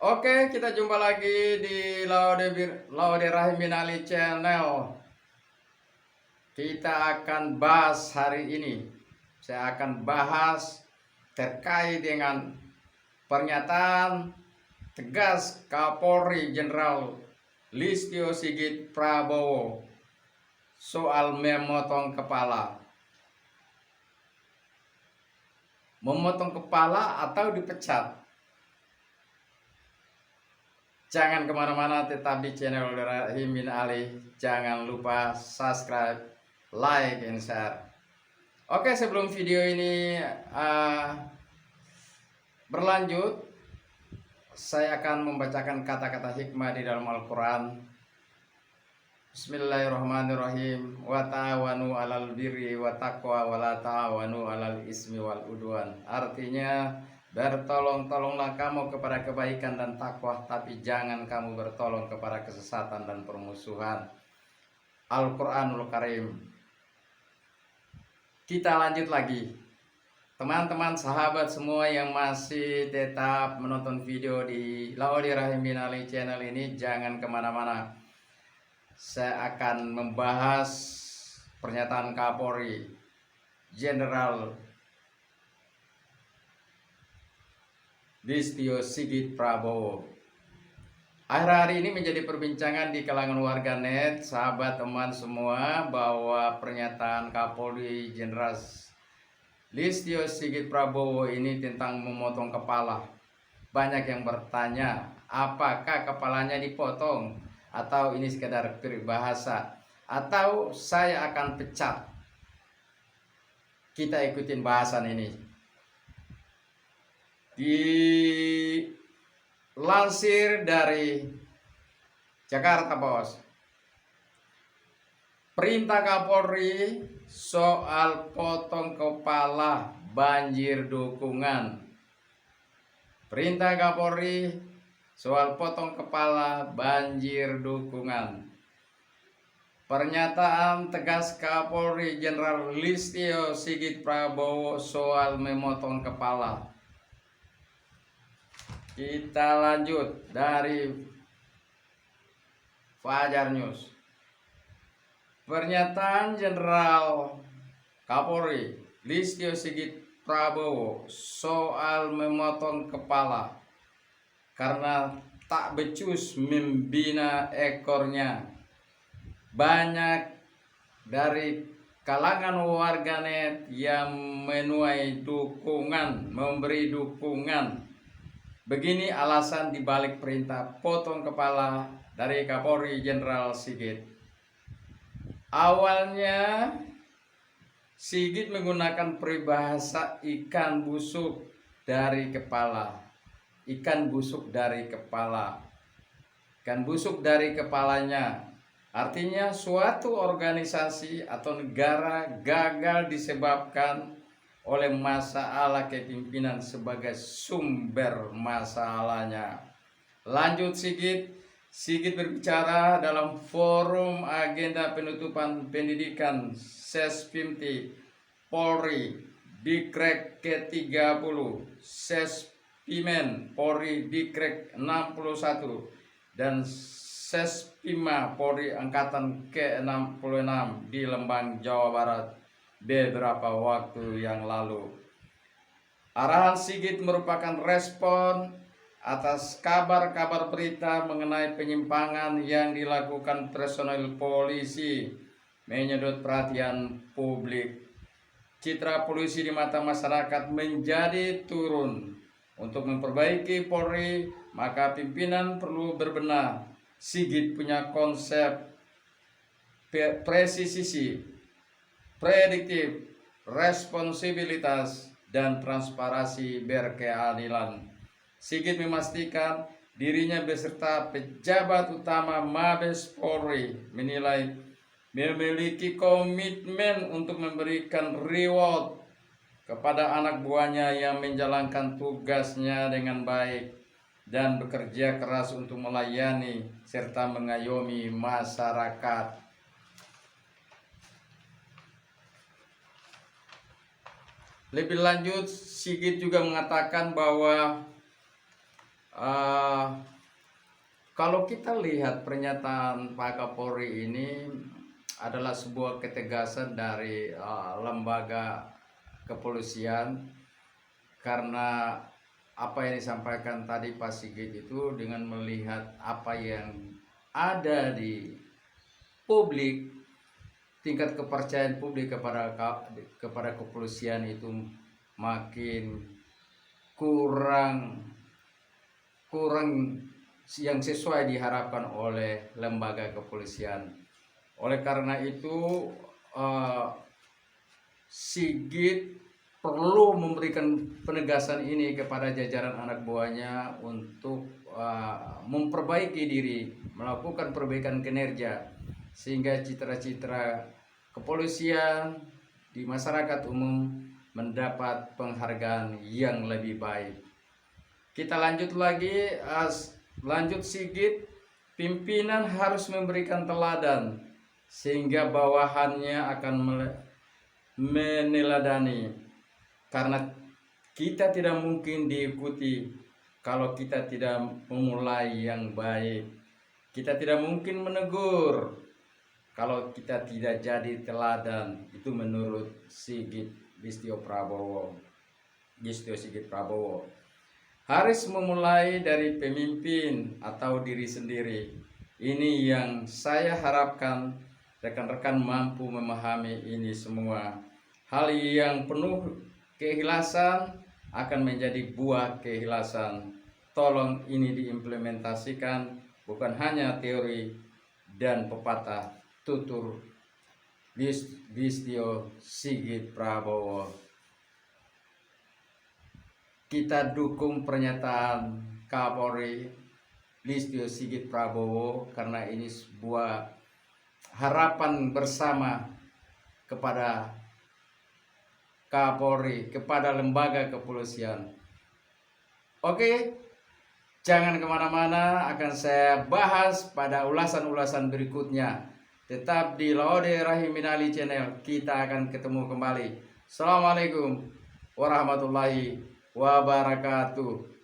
Oke, kita jumpa lagi di Laude Rahim Binali Channel. Kita akan bahas hari ini. Saya akan bahas terkait dengan pernyataan tegas Kapolri Jenderal Listio Sigit Prabowo soal memotong kepala. Memotong kepala atau dipecat. Jangan kemana-mana, tetap di channel Rahim bin Ali. Jangan lupa subscribe, like, and share. Oke, sebelum video ini berlanjut, saya akan membacakan kata-kata hikmah di dalam Al-Quran. Bismillahirrahmanirrahim. Wa ta'awanu 'alal birri wa taqwa wa la ta'awanu 'alal ismi wal udwan. Artinya, bertolong-tolonglah kamu kepada kebaikan dan takwa, tapi jangan kamu bertolong kepada kesesatan dan permusuhan. Al-Quranul Karim. Kita lanjut lagi. Teman-teman, sahabat semua yang masih tetap menonton video di Laude Rahim Binali Channel ini, jangan kemana-mana. Saya akan membahas pernyataan Kapolri Jenderal Listio Sigit Prabowo. Akhir hari ini menjadi perbincangan di kalangan warganet, sahabat teman semua, bahwa pernyataan Kapolri Jenderal Listio Sigit Prabowo ini tentang memotong kepala. Banyak yang bertanya, apakah kepalanya dipotong, atau ini sekedar peribahasa, atau saya akan pecat. Kita ikutin bahasan ini. Dilansir dari Jakarta Post, perintah Kapolri soal potong kepala banjir dukungan. Perintah Kapolri soal potong kepala banjir dukungan. Pernyataan tegas Kapolri Jenderal Listio Sigit Prabowo soal memotong kepala. Kita lanjut dari Fajar News. Pernyataan Jenderal Kapolri Listio Sigit Prabowo soal memotong kepala karena tak becus membina ekornya. Banyak dari kalangan warganet yang menuai dukungan, memberi dukungan. Begini alasan dibalik perintah potong kepala dari Kapolri Jenderal Sigit. Awalnya Sigit menggunakan peribahasa ikan busuk dari kepala. Ikan busuk dari kepala. Ikan busuk dari kepalanya. Artinya suatu organisasi atau negara gagal disebabkan oleh masalah kepemimpinan sebagai sumber masalahnya. Lanjut Sigit berbicara dalam forum agenda penutupan pendidikan Sespimti Polri Dikrek ke-30, Sespimen Polri Dikrek 61 dan Sespima Polri Angkatan ke-66 di Lembang, Jawa Barat beberapa waktu yang lalu. Arahan Sigit merupakan respon atas kabar-kabar berita mengenai penyimpangan yang dilakukan personel polisi, menyedot perhatian publik. Citra polisi di mata masyarakat menjadi turun. Untuk memperbaiki Polri, maka pimpinan perlu berbenah. Sigit punya konsep presisi, prediktif, responsibilitas, dan transparansi berkeadilan. Sigit memastikan dirinya beserta pejabat utama Mabes Polri menilai memiliki komitmen untuk memberikan reward kepada anak buahnya yang menjalankan tugasnya dengan baik dan bekerja keras untuk melayani serta mengayomi masyarakat. Lebih lanjut, Sigit juga mengatakan bahwa Kalau kita lihat pernyataan Pak Kapolri ini adalah sebuah ketegasan dari lembaga kepolisian, karena apa yang disampaikan tadi Pak Sigit itu dengan melihat apa yang ada di publik, tingkat kepercayaan publik kepada kepolisian itu makin kurang yang sesuai diharapkan oleh lembaga kepolisian. Oleh karena itu Sigit perlu memberikan penegasan ini kepada jajaran anak buahnya untuk memperbaiki diri, melakukan perbaikan kinerja, sehingga citra-citra kepolisian di masyarakat umum mendapat penghargaan yang lebih baik. Kita lanjut lagi, lanjut Sigit, pimpinan harus memberikan teladan sehingga bawahannya akan meneladani, karena kita tidak mungkin diikuti kalau kita tidak memulai yang baik. Kita tidak mungkin menegur kalau kita tidak jadi teladan. Itu menurut Sigit Listio Sigit Prabowo. Harus memulai dari pemimpin atau diri sendiri. Ini yang saya harapkan rekan-rekan mampu memahami ini semua. Hal yang penuh keikhlasan akan menjadi buah keikhlasan. Tolong ini diimplementasikan, bukan hanya teori dan pepatah tutur Listio Sigit Prabowo. Kita dukung pernyataan Kapolri Listio Sigit Prabowo karena ini sebuah harapan bersama kepada Kapolri, kepada lembaga kepolisian. Oke, jangan kemana-mana, akan saya bahas pada ulasan-ulasan berikutnya. Tetap di Laude Rahiminali channel, kita akan ketemu kembali. Assalamualaikum warahmatullahi wabarakatuh.